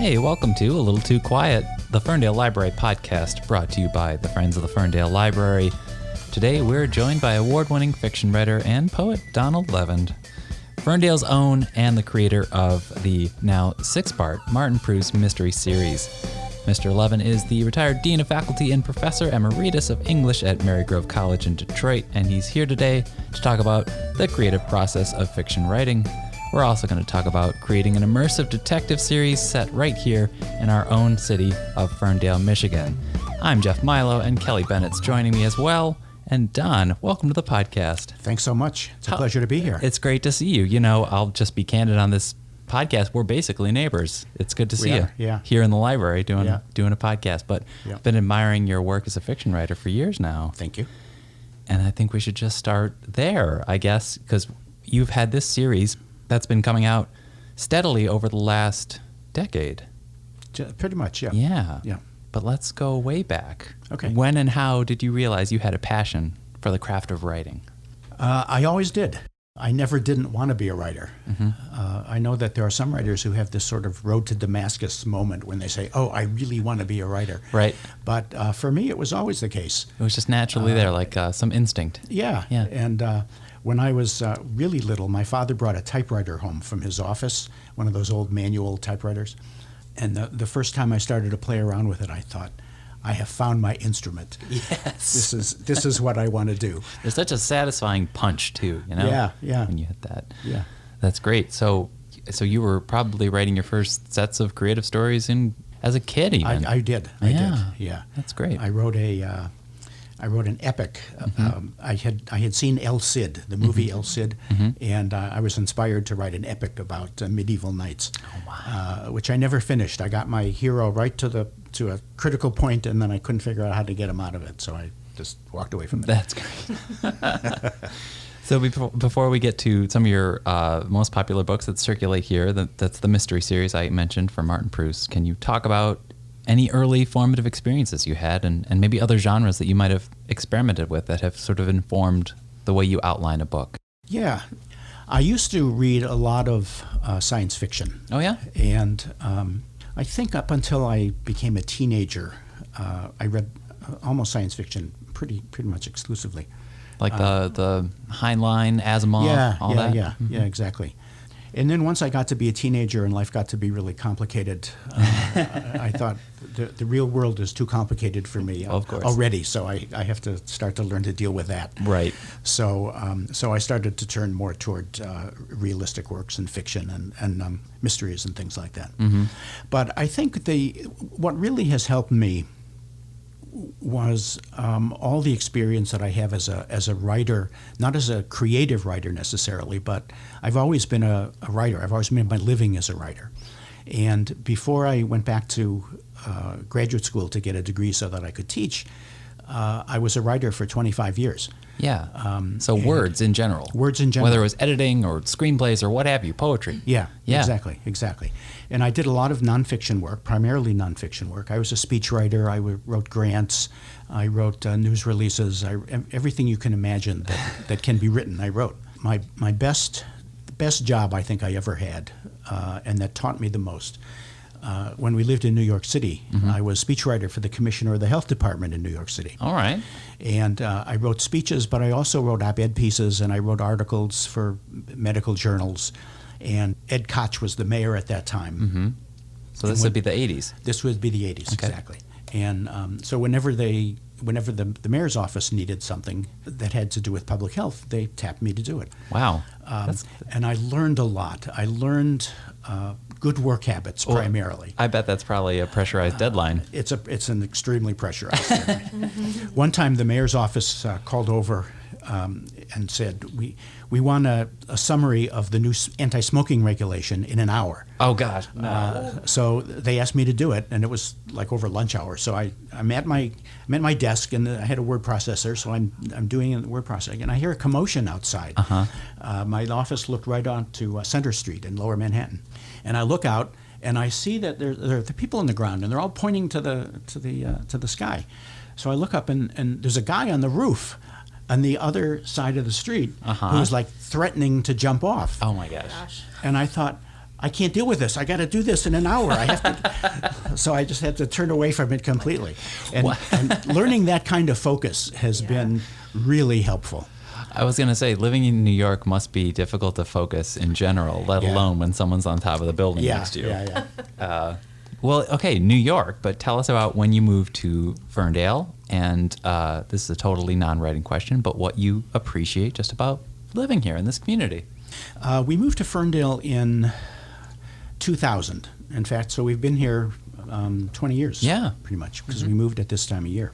Hey, welcome to A Little Too Quiet, the Ferndale Library podcast brought to you by the Friends of the Ferndale Library. Today we're joined by award-winning fiction writer and poet Donald Levin, Ferndale's own and the creator of the now six-part Martin Preus Mysteries series. Mr. Levin is the retired Dean of Faculty and Professor Emeritus of English at Marygrove College in Detroit, and he's here today to talk about the creative process of fiction writing. We're also going to talk about creating an immersive detective series set right here in our own city of Ferndale, Michigan. I'm Jeff Milo, and Kelly Bennett's joining me as well. And Don, welcome to the podcast. Thanks so much. It's a pleasure to be here. It's great to see you. You know, I'll just be candid on this podcast. We're basically neighbors. It's good to see you here in the library doing a podcast. But I've been admiring your work as a fiction writer for years now. Thank you. And I think we should just start there, I guess, because you've had this series that's been coming out steadily over the last decade. Pretty much, yeah. Yeah. But let's go way back. Okay. When and how did you realize you had a passion for the craft of writing? I always did. I never didn't want to be a writer. Mm-hmm. I know that there are some writers who have this sort of road to Damascus moment when they say, oh, I really want to be a writer. Right. But for me, it was always the case. It was just naturally there, like some instinct. Yeah. And when I was really little, my father brought a typewriter home from his office, one of those old manual typewriters. And the first time I started to play around with it, I thought, I have found my instrument. Yes. This is what I want to do. There's such a satisfying punch, too, you know? Yeah. When you hit that. Yeah. That's great. So you were probably writing your first sets of creative stories as a kid, even. I did. Yeah. That's great. I wrote an epic. Mm-hmm. I had seen El Cid, the movie El Cid, and I was inspired to write an epic about medieval knights, which I never finished. I got my hero right to a critical point, and then I couldn't figure out how to get him out of it, so I just walked away from it. That's great. So before we get to some of your most popular books that circulate here, that's the mystery series I mentioned for Martin Preus. Can you talk about any early formative experiences you had and maybe other genres that you might have experimented with that have sort of informed the way you outline a book? Yeah. I used to read a lot of science fiction. Oh, yeah? And I think up until I became a teenager, I read almost science fiction pretty much exclusively. Like the Heinlein, Asimov, all that? Yeah, exactly. And then once I got to be a teenager and life got to be really complicated, I thought the real world is too complicated for me already, so I have to start to learn to deal with that. Right. So I started to turn more toward realistic works and fiction and mysteries and things like that. Mm-hmm. But I think what really has helped me was all the experience that I have as a writer, not as a creative writer necessarily, but I've always been a writer. I've always made my living as a writer. And before I went back to graduate school to get a degree so that I could teach, I was a writer for 25 years. Yeah. So words in general. Words in general. Whether it was editing or screenplays or what have you, poetry. Yeah. Exactly. And I did a lot of nonfiction work, primarily nonfiction work. I was a speechwriter. I wrote grants. I wrote news releases. Everything you can imagine that can be written, I wrote. My best job I think I ever had, and that taught me the most, when we lived in New York City, I was speechwriter for the commissioner of the health department in New York City. All right. And I wrote speeches, but I also wrote op-ed pieces, and I wrote articles for medical journals. And Ed Koch was the mayor at that time. Mm-hmm. So this would be the 80s? This would be the 80s, okay. Exactly. And so whenever the mayor's office needed something that had to do with public health, they tapped me to do it. Wow. And I learned a lot. I learned good work habits primarily. I bet that's probably a pressurized deadline. It's an extremely pressurized deadline. One time the mayor's office called over and said, we want a summary of the new anti-smoking regulation in an hour. Oh, God. No. So they asked me to do it, and it was like over lunch hour. So I'm at my desk, and I had a word processor, so I'm doing a word processing, and I hear a commotion outside. My office looked right onto Center Street in Lower Manhattan, and I look out, and I see that there are the people on the ground, and they're all pointing to the sky. So I look up, and there's a guy on the roof on the other side of the street who was like threatening to jump off. Oh my gosh. And I thought, I can't deal with this. I got to do this in an hour. I have to. So I just had to turn away from it completely. And learning that kind of focus has been really helpful. I was going to say, living in New York must be difficult to focus in general, let alone when someone's on top of the building next to you. Well, okay, New York, but tell us about when you moved to Ferndale. And this is a totally non-writing question, but what you appreciate just about living here in this community. We moved to Ferndale in 2000. In fact, so we've been here 20 years, pretty much, because we moved at this time of year.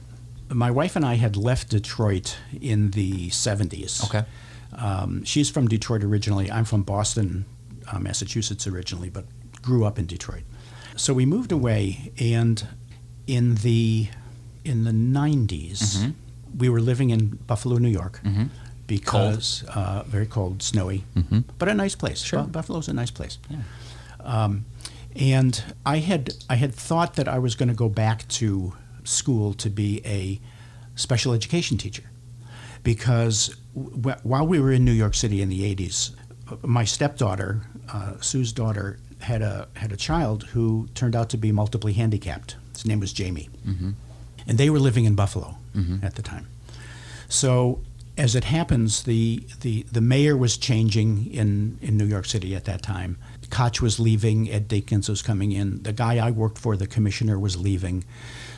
My wife and I had left Detroit in the 70s. Okay. She's from Detroit originally. I'm from Boston, Massachusetts originally, but grew up in Detroit. So we moved away, and in the 90s, we were living in Buffalo, New York, because very cold, snowy, but a nice place. Sure. Buffalo's a nice place. Yeah. And I had thought that I was going to go back to school to be a special education teacher, because while we were in New York City in the 80s, my stepdaughter, Sue's daughter, had a child who turned out to be multiply handicapped. His name was Jamie, and they were living in Buffalo at the time. So as it happens, the mayor was changing in New York City at that time. Koch was leaving, Ed Dinkins was coming in. The guy I worked for, the commissioner, was leaving.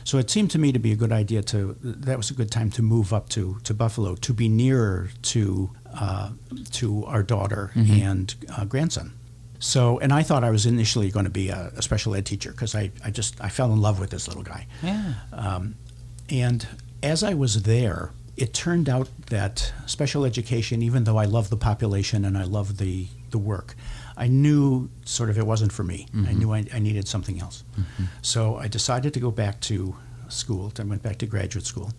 So it seemed to me to be a good idea that was a good time to move up to Buffalo, to be nearer to our daughter and grandson. So, and I thought I was initially going to be a special ed teacher, because I fell in love with this little guy. Yeah. And as I was there, it turned out that special education, even though I love the population and I love the work, I knew sort of it wasn't for me. I knew I needed something else. So I decided to go back to school. I went back to graduate school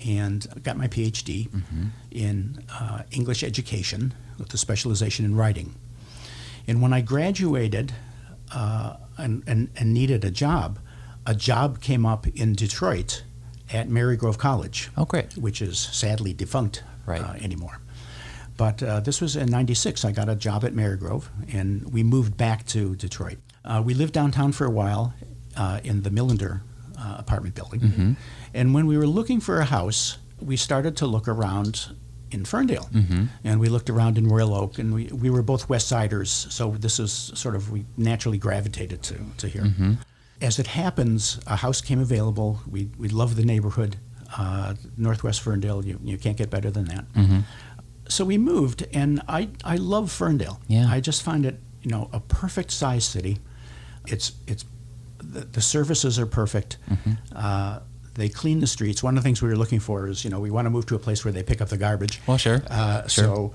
and got my PhD in English education with a specialization in writing. And when I graduated and needed a job came up in Detroit at Marygrove College. Oh, great. Which is sadly defunct anymore. But this was in '96. I got a job at Marygrove, and we moved back to Detroit. We lived downtown for a while in the Millender apartment building. And when we were looking for a house, we started to look around in Ferndale. And we looked around in Royal Oak, and we were both West Siders, so this is sort of, we naturally gravitated to here. As it happens, a house came available. We loved the neighborhood. Northwest Ferndale, you can't get better than that. So we moved, and I love Ferndale. Yeah. I just find it, a perfect size city. It's the services are perfect. They clean the streets. One of the things we were looking for is, we want to move to a place where they pick up the garbage. Well, sure. So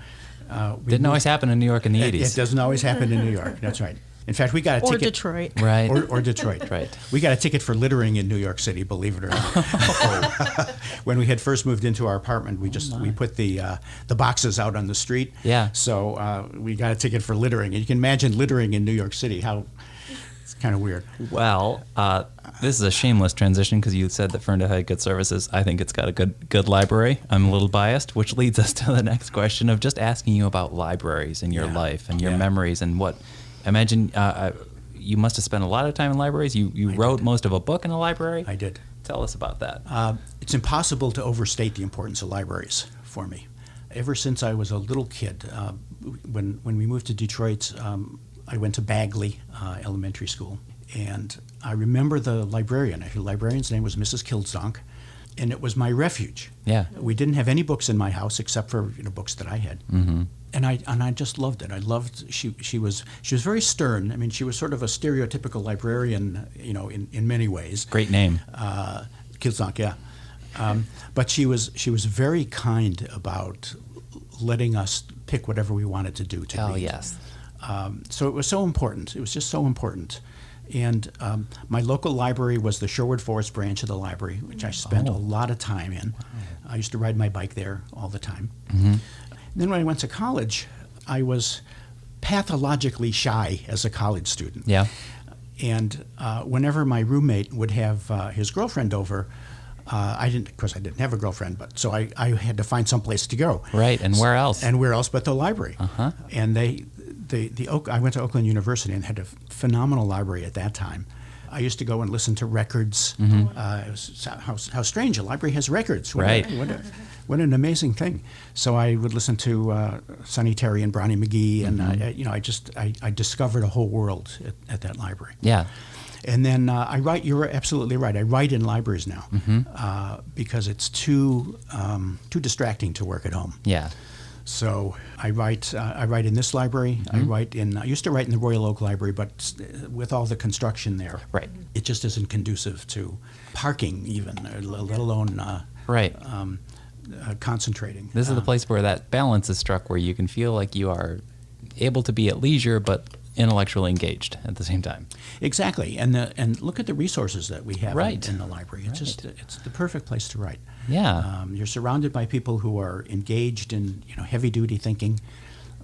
didn't always happen in New York in the 80s. It doesn't always happen in New York. That's right. In fact, we got a ticket. Or Detroit. Right. Or Detroit. Right. We got a ticket for littering in New York City, believe it or not. When we had first moved into our apartment, we put the boxes out on the street. Yeah. So we got a ticket for littering. And you can imagine littering in New York City, how it's kind of weird. Well, this is a shameless transition because you said that Ferndale had good services. I think it's got a good library. I'm a little biased, which leads us to the next question of just asking you about libraries in your life and your memories and what. Imagine you must have spent a lot of time in libraries. You wrote most of a book in a library? I did. Tell us about that. It's impossible to overstate the importance of libraries for me. Ever since I was a little kid, when we moved to Detroit, I went to Bagley Elementary School. And I remember the librarian. The librarian's name was Mrs. Kilsdonk, and it was my refuge. Yeah. We didn't have any books in my house except for books that I had. And I just loved it. I loved she was very stern. I mean, she was sort of a stereotypical librarian, in many ways. Great name. Kilsdonk, yeah. But she was very kind about letting us pick whatever we wanted to do to read. Oh, yes. So it was so important. It was just so important. And my local library was the Sherwood Forest branch of the library, which I spent a lot of time in. I used to ride my bike there all the time. Then when I went to college, I was pathologically shy as a college student. Yeah. And whenever my roommate would have his girlfriend over, I didn't have a girlfriend, but so I had to find some place to go. Right, and where else? And where else but the library. And I went to Oakland University and had a phenomenal library at that time. I used to go and listen to records. It was how strange, a library has records. What an amazing thing. So I would listen to Sonny Terry and Brownie McGee, and I discovered a whole world at that library. Yeah. And then I write. You're absolutely right. I write in libraries now because it's too distracting to work at home. Yeah. So I write in this library. I used to write in the Royal Oak Library, but with all the construction there, right, it just isn't conducive to parking even, let alone concentrating. This is the place where that balance is struck, where you can feel like you are able to be at leisure, but intellectually engaged at the same time. Exactly, and look at the resources that we have in the library. It's just it's the perfect place to write. Yeah, you're surrounded by people who are engaged in heavy duty thinking,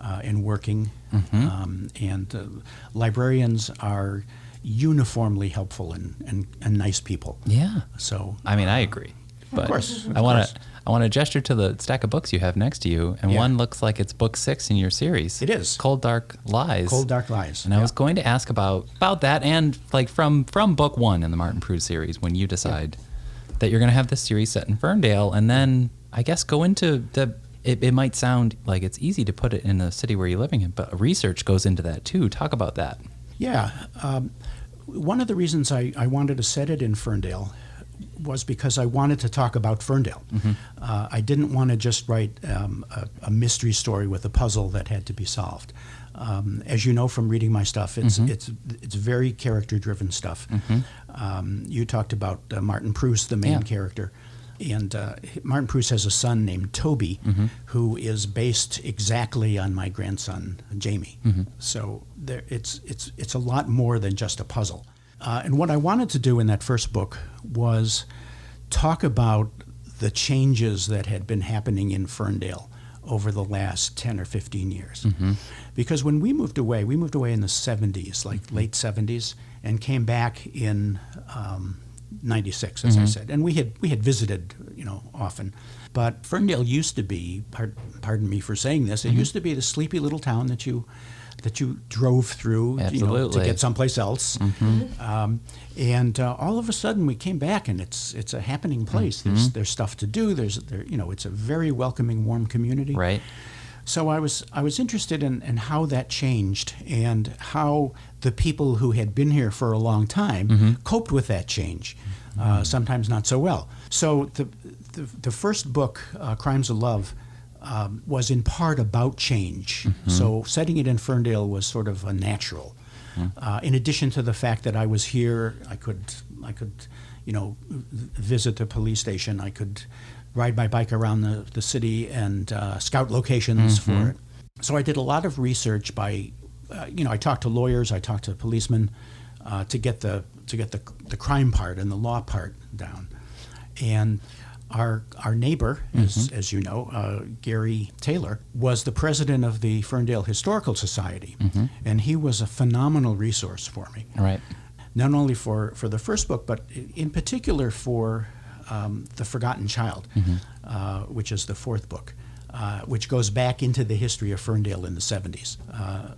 and working, and librarians are uniformly helpful and nice people. Yeah. So I mean, I agree. But of course, I want to gesture to the stack of books you have next to you, and one looks like it's book 6 in your series. It is. Cold Dark Lies. Cold Dark Lies. And I was going to ask about that, and like from book 1 in the Martin Preus series, when you decide that you're going to have this series set in Ferndale, and then I guess go into it might sound like it's easy to put it in a city where you're living in, but research goes into that too. Talk about that. Yeah. One of the reasons I wanted to set it in Ferndale was because I wanted to talk about Ferndale. I didn't want to just write a mystery story with a puzzle that had to be solved. As you know from reading my stuff, it's very character-driven stuff. You talked about Martin Preus, the main character, and Martin Preus has a son named Toby, who is based exactly on my grandson Jamie. So it's a lot more than just a puzzle. And what I wanted to do in that first book was talk about the changes that had been happening in Ferndale over the last 10 or 15 years. Because when we moved away in the 70s, like late 70s, and came back in 96, as I said. And we had visited, often. But Ferndale used to be, pardon me for saying this, it used to be the sleepy little town that you drove through to get someplace else. And all of a sudden we came back, and it's a happening place. There's stuff to do. It's a very welcoming, warm community. Right. So I was interested in how that changed and how the people who had been here for a long time coped with that change, sometimes not so well. So the first book, Crimes of Love, was in part about change. So setting it in Ferndale was sort of a natural. In addition to the fact that I was here, I could visit the police station. I could ride my bike around the city and scout locations for it. So I did a lot of research by, I talked to lawyers, I talked to policemen to get the crime part and the law part down. And our neighbor, as you know, Gary Taylor, was the president of the Ferndale Historical Society, and he was a phenomenal resource for me. Right. Not only for the first book, but in particular for The Forgotten Child, which is the fourth book, which goes back into the history of Ferndale in the 70s.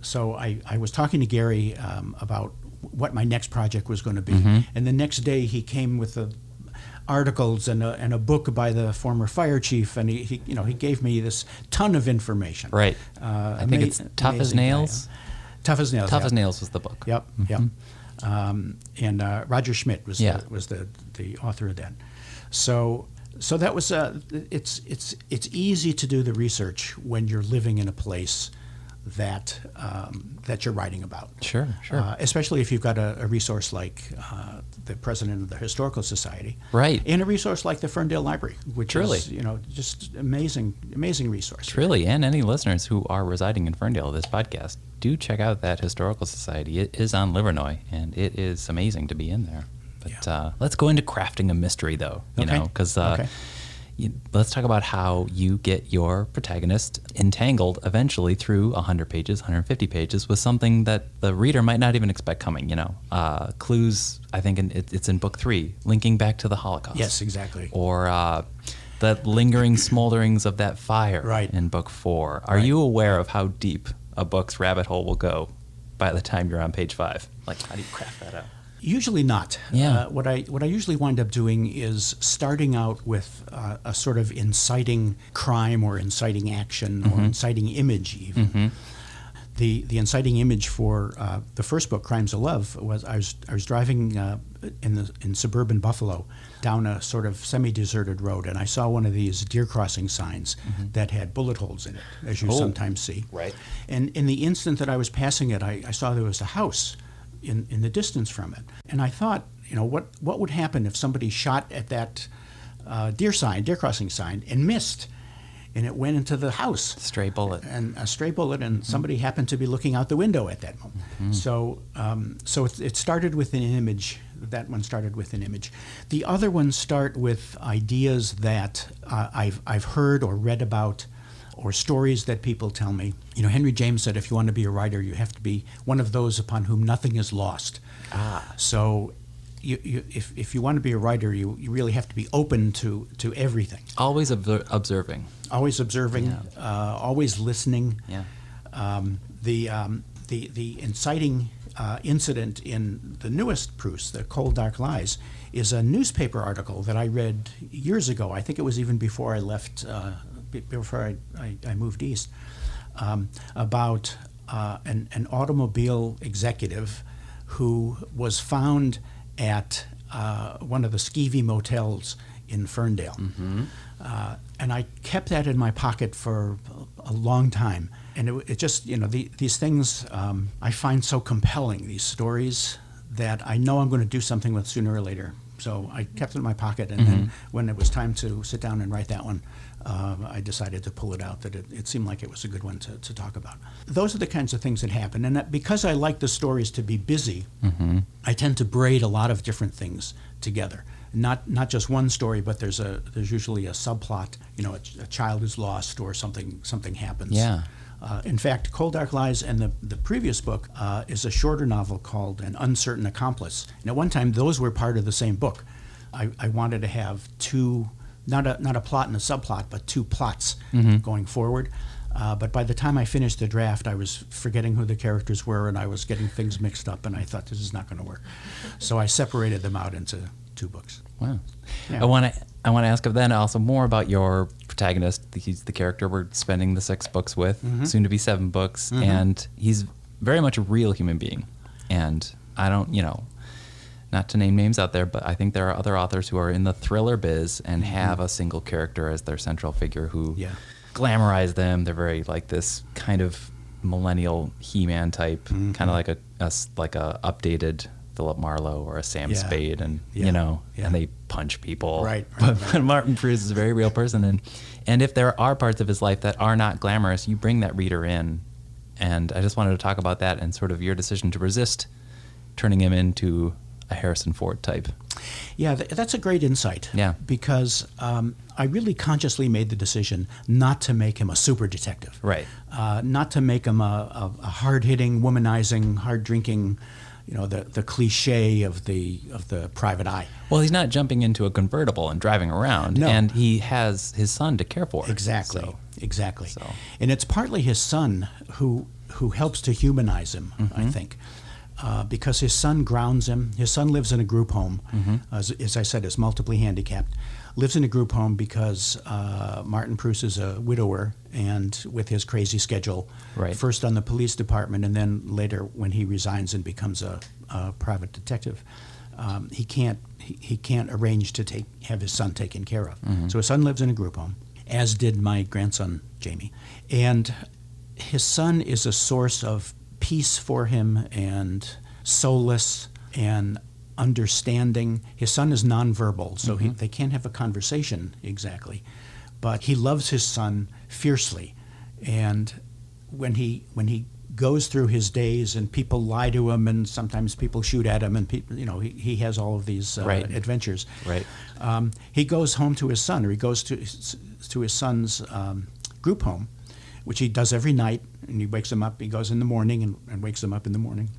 So I was talking to Gary about what my next project was going to be, and the next day he came with articles and a book by the former fire chief, and he gave me this ton of information. Right. I think it's Tough as Nails. Tough as Nails. Tough as Nails was the book. Yep. Yep. And Roger Schmidt was the author of that. So that was it's easy to do the research when you're living in a place that you're writing about. Sure. Especially if you've got a resource like the president of the Historical Society, right, and a resource like the Ferndale Library, which is just amazing resource. Truly, and any listeners who are residing in Ferndale, this podcast, do check out that Historical Society. It is on Livernois, and it is amazing to be in there. But let's go into crafting a mystery, though. Because let's talk about how you get your protagonist entangled eventually through 100 pages, 150 pages with something that the reader might not even expect coming. Clues. I think it's in book 3, linking back to the Holocaust. Yes, exactly. Or the lingering smolderings of that fire. Right. In book 4. Are you aware of how deep a book's rabbit hole will go by the time you're on page 5? Like, how do you craft that out? Usually not. Yeah. What I usually wind up doing is starting out with a sort of inciting crime or inciting action or inciting image even. The inciting image for the first book, Crimes of Love, was I was driving in suburban Buffalo down a sort of semi-deserted road, and I saw one of these deer crossing signs that had bullet holes in it, as you sometimes see. Right. And in the instant that I was passing it, I saw there was a house in the distance from it, and I thought, what would happen if somebody shot at that deer crossing sign, and missed, and it went into the house. Stray bullet. And a stray bullet, and somebody happened to be looking out the window at that moment. So it started with an image. That one started with an image. The other ones start with ideas that I've heard or read about, or stories that people tell me. Henry James said, if you want to be a writer, you have to be one of those upon whom nothing is lost. So if you want to be a writer, you really have to be open to everything. Always observing. Always observing, always listening. Yeah. The inciting incident in the newest Preus, The Cold Dark Lies, is a newspaper article that I read years ago. I think it was even before I left, before I moved east, about an automobile executive who was found at one of the skeevy motels in Ferndale. And I kept that in my pocket for a long time. And it just, these things I find so compelling, these stories, that I know I'm going to do something with sooner or later. So I kept it in my pocket, and then when it was time to sit down and write that one, I decided to pull it out, that it seemed like it was a good one to talk about. Those are the kinds of things that happen. And because I like the stories to be busy, I tend to braid a lot of different things together. Not just one story, but there's usually a subplot. A child is lost, or something happens. Yeah. In fact, Cold Dark Lies and the previous book is a shorter novel called An Uncertain Accomplice. And at one time, those were part of the same book. I wanted to have two, not a plot and a subplot, but two plots going forward. But by the time I finished the draft, I was forgetting who the characters were, and I was getting things mixed up, and I thought, this is not going to work. So I separated them out into 2 books. Wow. Yeah. I want to ask then also more about your protagonist. He's the character we're spending the 6 books with, soon to be 7 books, and he's very much a real human being. And I don't, not to name names out there, but I think there are other authors who are in the thriller biz and have a single character as their central figure who glamorize them. They're very like this kind of millennial He-Man type, kind of like a updated Philip Marlowe or a Sam Spade, and and they punch people. Right. But Martin Preus is a very real person, and if there are parts of his life that are not glamorous, you bring that reader in. And I just wanted to talk about that and sort of your decision to resist turning him into a Harrison Ford type. Yeah, that's a great insight. Yeah. Because I really consciously made the decision not to make him a super detective. Right. Not to make him a hard-hitting, womanizing, hard-drinking, the cliche of the private eye. Well, he's not jumping into a convertible and driving around, and he has his son to care for. Exactly. So. And it's partly his son who helps to humanize him, I think. Because his son grounds him. His son lives in a group home, as I said, is multiply handicapped. Lives in a group home because Martin Preus is a widower, and with his crazy schedule, first on the police department, and then later when he resigns and becomes a private detective, he can't arrange to have his son taken care of. So his son lives in a group home, as did my grandson Jamie, and his son is a source of peace for him and solace and understanding. His son is nonverbal, so they can't have a conversation exactly, but he loves his son fiercely. And when he goes through his days and people lie to him and sometimes people shoot at him and he has all of these adventures. Right. He goes home to his son, or he goes to his son's group home, which he does every night, and he wakes him up. He goes in the morning and wakes him up in the morning.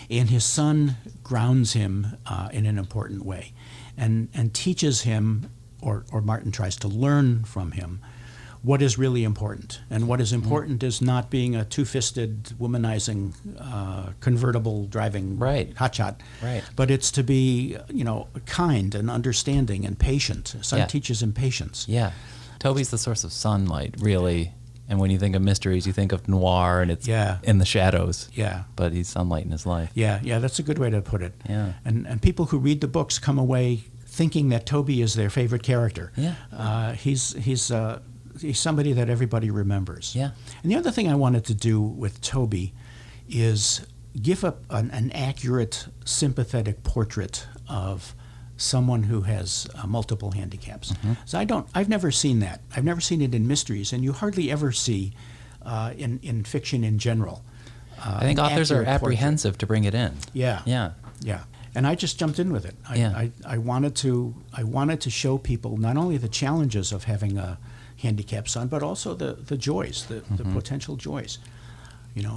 And his son grounds him in an important way, and teaches him, or Martin tries to learn from him, what is really important. And what is important is not being a two-fisted, womanizing, convertible driving hotshot. Right. But it's to be, kind and understanding and patient. Sun teaches him patience. Yeah. Toby's the source of sunlight, really. And when you think of mysteries, you think of noir, and it's in the shadows. Yeah. But he's sunlight in his life. Yeah, that's a good way to put it. Yeah. And people who read the books come away thinking that Toby is their favorite character. Yeah. He's somebody that everybody remembers. Yeah. And the other thing I wanted to do with Toby is give an accurate, sympathetic portrait of someone who has multiple handicaps. So I've never seen that. I've never seen it in mysteries, and you hardly ever see in fiction in general. I think authors are apprehensive to bring it in. Yeah. Yeah. Yeah. And I just jumped in with it. I wanted to show people not only the challenges of having a handicapped son, but also the joys, the potential joys.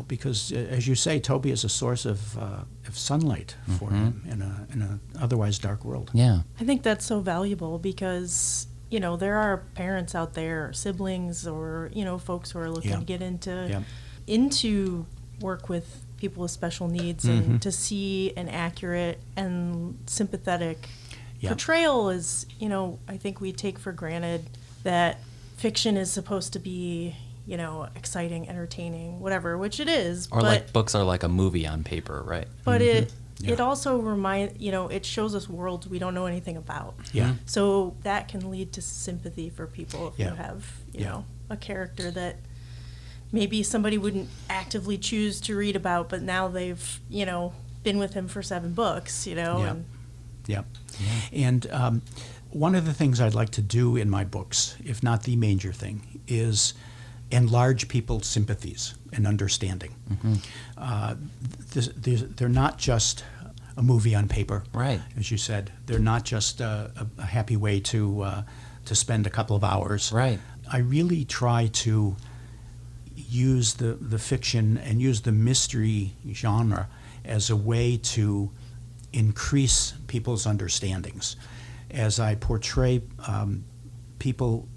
Because as you say, Toby is a source of sunlight for him in an otherwise dark world. Yeah. I think that's so valuable because, there are parents out there, or siblings, or, folks who are looking to get into work with people with special needs, and to see an accurate and sympathetic portrayal is, I think we take for granted that fiction is supposed to be, exciting, entertaining, whatever, which it is. Or like books are like a movie on paper, right? But it also it shows us worlds we don't know anything about. Yeah. So that can lead to sympathy for people if you have, a character that maybe somebody wouldn't actively choose to read about, but now they've, been with him for 7 books, And And one of the things I'd like to do in my books, if not the major thing, is enlarge people's sympathies and understanding. They're not just a movie on paper, right? As you said, they're not just a happy way to spend a couple of hours. Right. I really try to use the fiction and use the mystery genre as a way to increase people's understandings. As I portray people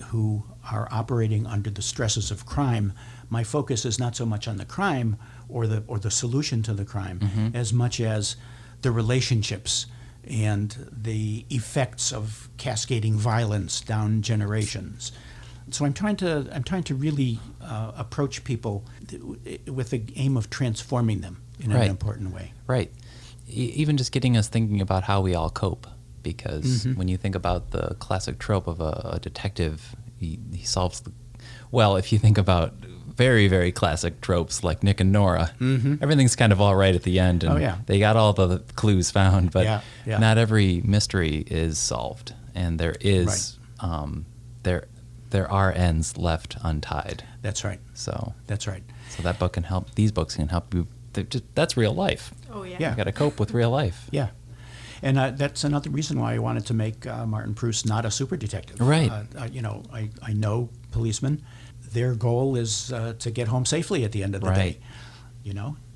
who are operating under the stresses of crime, my focus is not so much on the crime or the solution to the crime, as much as the relationships and the effects of cascading violence down generations. So I'm trying to really approach people with the aim of transforming them in an important way. Right. Even just getting us thinking about how we all cope. Because when you think about the classic trope of a detective, he solves if you think about very, very classic tropes like Nick and Nora, everything's kind of all right at the end, and they got all the clues found, but not every mystery is solved, and there is there are ends left untied. That's right. So that's right. So that book can help. These books can help you. That's real life. Oh yeah. Yeah. You got to cope with real life. Yeah. And that's another reason why I wanted to make Martin Preus not a super detective. Right. I know policemen. Their goal is to get home safely at the end of the day.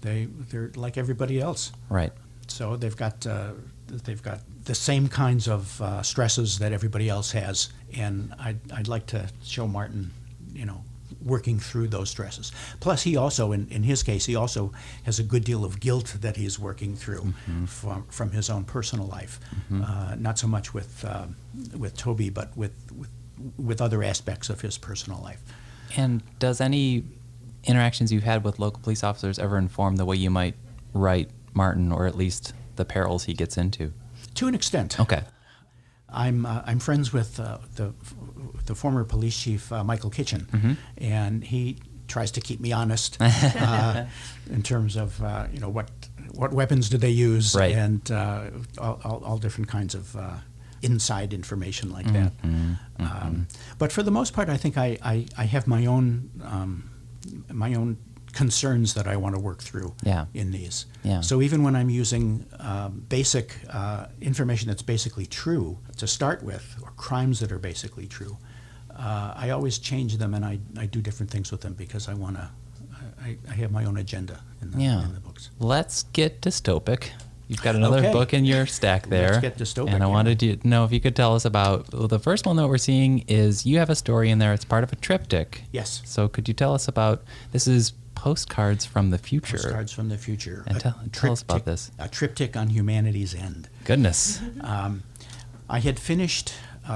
They're like everybody else. Right. So they've got the same kinds of stresses that everybody else has, and I'd like to show Martin, working through those stresses. Plus, he also, in his case, he also has a good deal of guilt that he's working through from his own personal life. Not so much with Toby, but with other aspects of his personal life. And does any interactions you've had with local police officers ever inform the way you might write Martin, or at least the perils he gets into? To an extent. Okay. I'm friends with the former police chief, Michael Kitchen, and he tries to keep me honest in terms of what weapons did they use, and all different kinds of inside information like that. But for the most part, I think I have my own concerns that I want to work through in these. Yeah. So even when I'm using basic information that's basically true to start with, or crimes that are basically true, I always change them, and I do different things with them because I want to. I have my own agenda in the books. Let's get dystopic. You've got another book in your stack there. Let's get dystopic. And I wanted to know if you could tell us about, the first one that we're seeing is you have a story in there. It's part of a triptych. Yes. So could you tell us about, this is Postcards from the Future. Postcards from the Future. And tell us about this. A triptych on humanity's end. Goodness. I had finished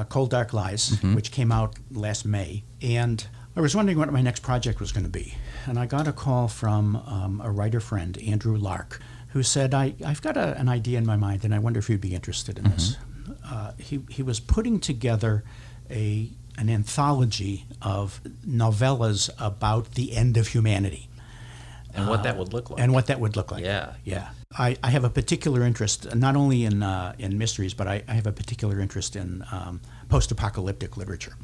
Cold Dark Lies, which came out last May, and I was wondering what my next project was going to be. And I got a call from a writer friend, Andrew Lark, who said, I've got an idea in my mind, and I wonder if you'd be interested in this. He was putting together an anthology of novellas about the end of humanity. And what that would look like. And what that would look like. Yeah. I have a particular interest, not only in mysteries, but I have a particular interest in post-apocalyptic literature.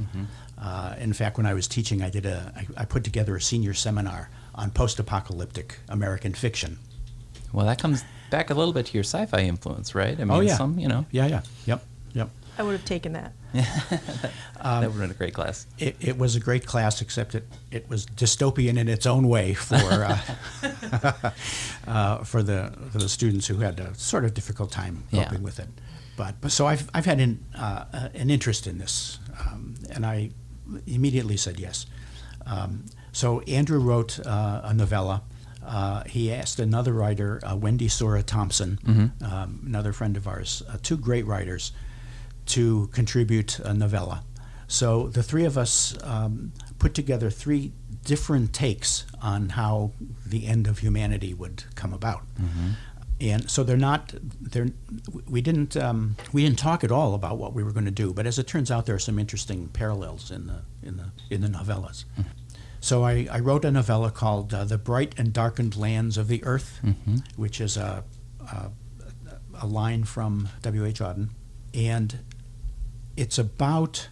In fact, when I was teaching, I put together a senior seminar on post-apocalyptic American fiction. Well, that comes back a little bit to your SciFi influence, right? I mean, Yeah. Yep. I would have taken that. That would have been a great class. It was a great class, except it was dystopian in its own way for for the students who had a sort of difficult time coping with it. But so I've had an interest in this, and I immediately said yes. So Andrew wrote a novella. He asked another writer, Wendy Sora Thompson, another friend of ours, two great writers, to contribute a novella. So the three of us put together three different takes on how the end of humanity would come about. And so we didn't talk at all about what we were going to do, but as it turns out, there are some interesting parallels in the novellas. So I wrote a novella called The Bright and Darkened Lands of the Earth, which is a line from W.H. Auden. And it's about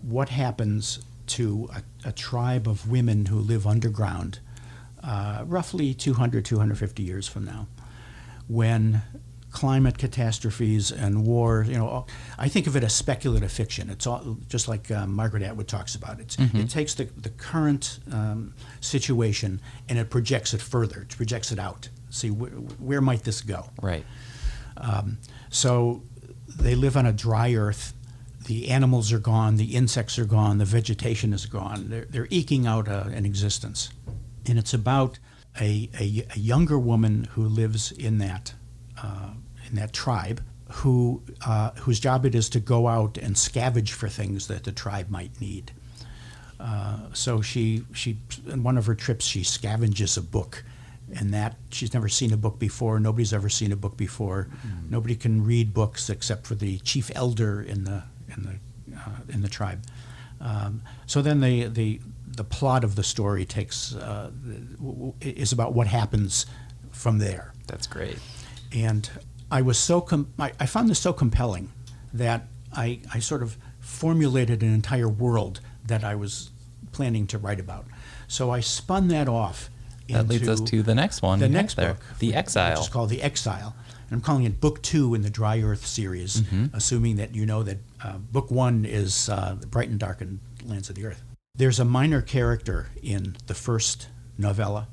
what happens to a tribe of women who live underground roughly 250 years from now, when climate catastrophes and war, I think of it as speculative fiction. It's all just like Margaret Atwood talks about. It takes the current situation and it projects it further. It projects it out. See, where might this go? Right. So they live on a dry earth. The animals are gone. The insects are gone. The vegetation is gone. They're eking out an existence. And it's about a younger woman who lives in that tribe, whose job it is to go out and scavenge for things that the tribe might need. So she in one of her trips she scavenges a book, and that she's never seen a book before. Nobody's ever seen a book before. Nobody can read books except for the chief elder in the tribe. So then the plot of the story is about what happens from there. That's great. And I was I found this so compelling that I sort of formulated an entire world that I was planning to write about. So I spun that off. That leads us to the next one. The next book, The Exile. Which is called The Exile. And I'm calling it Book 2 in the Dry Earth series, assuming that you know that Book 1 is The Bright and Darkened Lands of the Earth. There's a minor character in the first novella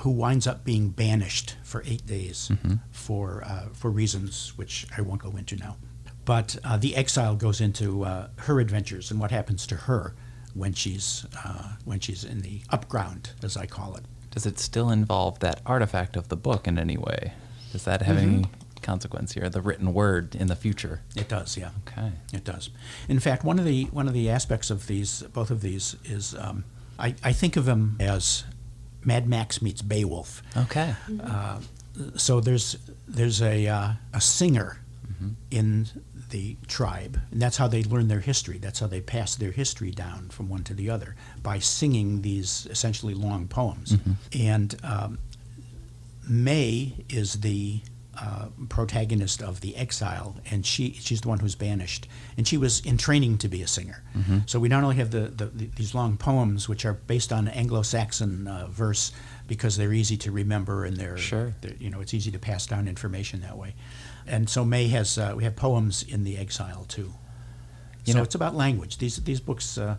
who winds up being banished for 8 days for reasons which I won't go into now. But The Exile goes into her adventures and what happens to her when she's in the upground, as I call it. Does it still involve that artifact of the book in any way? Does that have any consequence here? The written word in the future? It does, yeah. Okay. It does. In fact, one of the aspects of both of these is I think of them as Mad Max meets Beowulf. Okay. So there's a singer in the tribe, and that's how they learn their history. That's how they pass their history down from one to the other, by singing these essentially long poems. And May is the protagonist of The Exile, and she's the one who's banished, and she was in training to be a singer. So we not only have these long poems, which are based on Anglo-Saxon verse, because they're easy to remember and they're it's easy to pass down information that way. And so May has we have poems in The Exile too. So it's about language. These books, a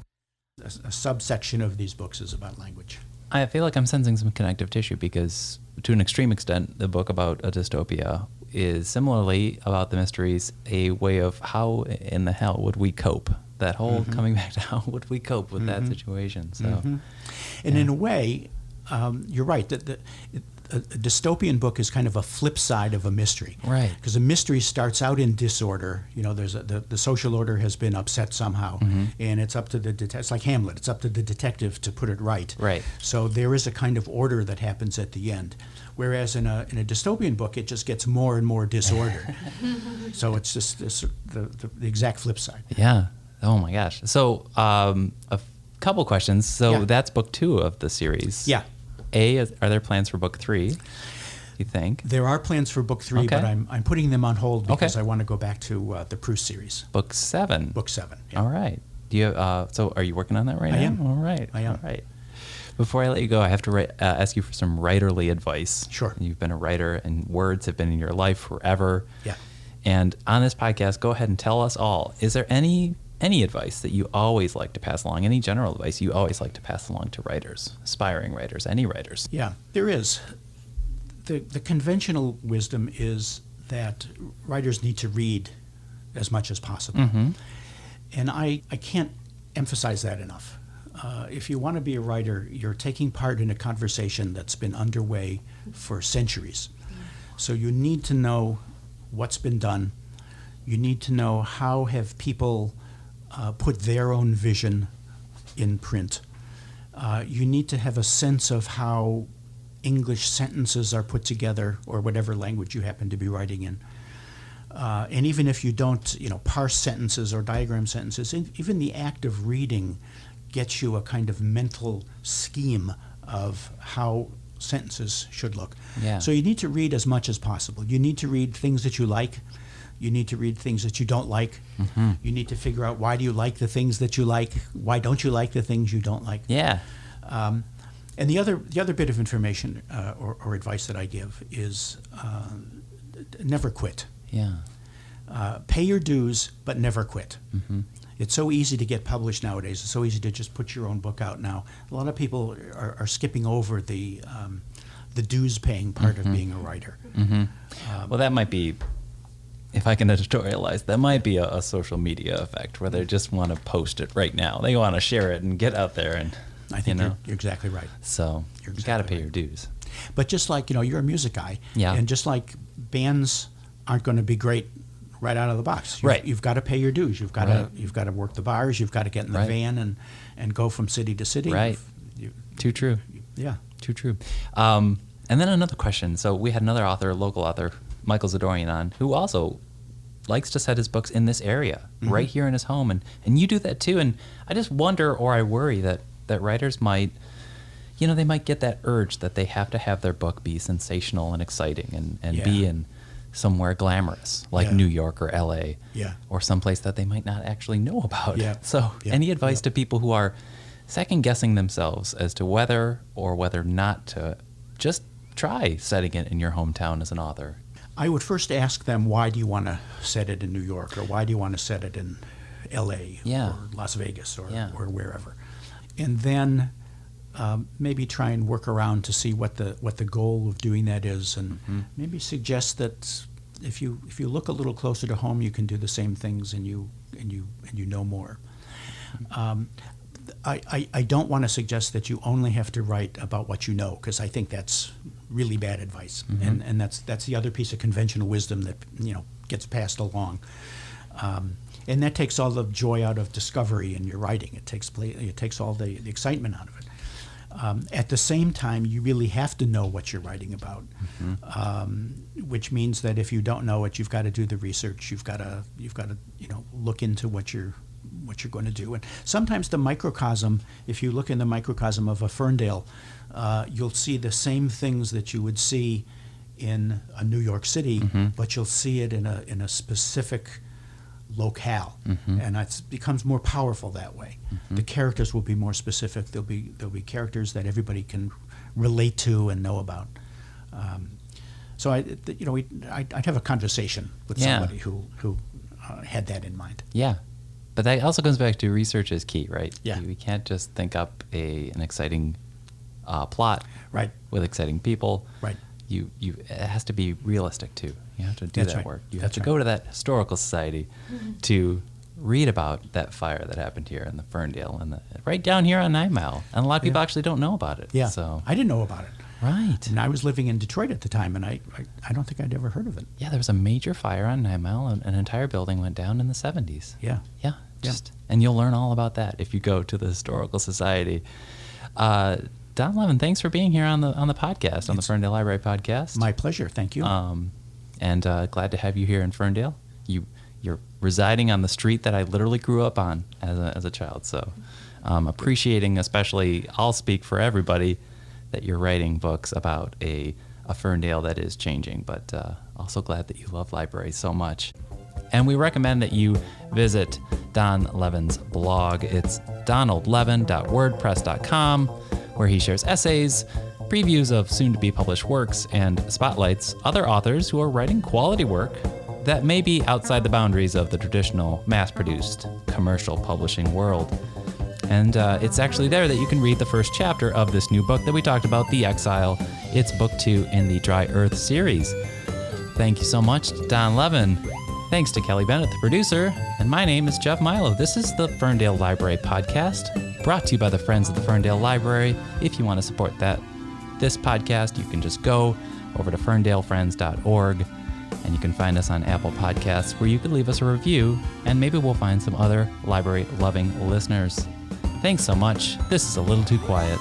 subsection of these books is about language. I feel like I'm sensing some connective tissue because, to an extreme extent, the book about a dystopia is similarly about the mysteries a way of how in the hell would we cope? That whole coming back to how would we cope with that situation. So, and in a way, you're right. A dystopian book is kind of a flip side of a mystery, right? Because a mystery starts out in disorder. You know, there's the social order has been upset somehow, and it's up to the it's like Hamlet. It's up to the detective to put it right. Right. So there is a kind of order that happens at the end, whereas in a dystopian book, it just gets more and more disordered. So it's just the exact flip side. Yeah. Oh my gosh. So a couple questions. So that's book 2 of the series. Yeah. Are there plans for book 3? You think? There are plans for book 3, but I'm putting them on hold because I want to go back to the Preus series. Book 7. Book 7. Yeah. All right. Do you? So are you working on that right now? I am. All right. I am. All right. Before I let you go, I have to ask you for some writerly advice. Sure. You've been a writer, and words have been in your life forever. Yeah. And on this podcast, go ahead and tell us all: is there any advice that you always like to pass along? Any general advice you always like to pass along to writers, aspiring writers, any writers? Yeah, there is. The conventional wisdom is that writers need to read as much as possible. And I can't emphasize that enough. If you want to be a writer, you're taking part in a conversation that's been underway for centuries. So you need to know what's been done. You need to know how have people put their own vision in print. You need to have a sense of how English sentences are put together, or whatever language you happen to be writing in. And even if you don't, parse sentences or diagram sentences, even the act of reading gets you a kind of mental scheme of how sentences should look. Yeah. So you need to read as much as possible. You need to read things that you like. You need to read things that you don't like. You need to figure out, why do you like the things that you like? Why don't you like the things you don't like? Yeah. And the other bit of information or advice that I give is never quit. Yeah. Pay your dues, but never quit. It's so easy to get published nowadays. It's so easy to just put your own book out now. A lot of people are skipping over the dues paying part of being a writer. Well, that might be, if I can editorialize, that might be a social media effect where they just want to post it right now. They want to share it and get out there, and I think you're exactly right. So You're you got to exactly pay your dues. But just like, you're a music guy, Yeah. and just like bands aren't going to be great right out of the box. Right. You've got to pay your dues. You've got to work the bars. You've got to get in the van and go from city to city. Right. Too true. Yeah. Too true. And then another question. So we had another author, local author, Michael Zadorian, on, who also likes to set his books in this area, right here in his home. And you do that too. And I just wonder, or I worry that writers might, they might get that urge that they have to have their book be sensational and exciting and be in somewhere glamorous, like New York or LA, or someplace that they might not actually know about. So any advice to people who are second guessing themselves as to whether or whether not to just try setting it in your hometown as an author? I would first ask them, why do you want to set it in New York, or why do you want to set it in LA or Las Vegas or wherever? And then maybe try and work around to see what the goal of doing that is, and maybe suggest that if you look a little closer to home, you can do the same things, and you know more. I don't want to suggest that you only have to write about what you know, because I think that's really bad advice, and that's the other piece of conventional wisdom that gets passed along. And that takes all the joy out of discovery in your writing. It takes all the excitement out of it. At the same time, you really have to know what you're writing about, which means that if you don't know it, you've got to do the research. You've got to look into what you're going to do. And sometimes the microcosm, if you look in the microcosm of a Ferndale, you'll see the same things that you would see in a New York City, but you'll see it in a specific locale, and it becomes more powerful that way. The characters will be more specific. There'll be characters that everybody can relate to and know about. So I'd have a conversation with somebody who had that in mind. Yeah, but that also comes back to research is key, right? Yeah, we can't just think up an exciting plot, right, with exciting people. Right. it has to be realistic too. You have to do That's that right. work. You That's have to go to that historical society to read about that fire that happened here in the Ferndale and right down here on 9 Mile. And a lot of people actually don't know about it. Yeah, So I didn't know about it. right. And I was living in Detroit at the time, and I don't think I'd ever heard of it. Yeah, there was a major fire on 9 Mile, and an entire building went down in the 70s. Yeah. Yeah, and you'll learn all about that if you go to the Historical Society. Don Levin, thanks for being here on the podcast, on the Ferndale Library podcast. My pleasure. Thank you. And glad to have you here in Ferndale. You're residing on the street that I literally grew up on as a child. So appreciating, especially, I'll speak for everybody, that you're writing books about a Ferndale that is changing, but also glad that you love libraries so much. And we recommend that you visit Don Levin's blog. It's donaldlevin.wordpress.com, where he shares essays, previews of soon-to-be published works, and spotlights other authors who are writing quality work that may be outside the boundaries of the traditional mass-produced commercial publishing world. And it's actually there that you can read the first chapter of this new book that we talked about, The Exile. It's book 2 in the Dry Earth series. Thank you so much to Don Levin. Thanks to Kelly Bennett, the producer. And my name is Jeff Milo. This is the Ferndale Library Podcast, brought to you by the Friends of the Ferndale Library. If you want to support this podcast, you can just go over to ferndalefriends.org, and you can find us on Apple Podcasts, where you could leave us a review, and maybe we'll find some other library-loving listeners. Thanks so much. This is A Little Too Quiet.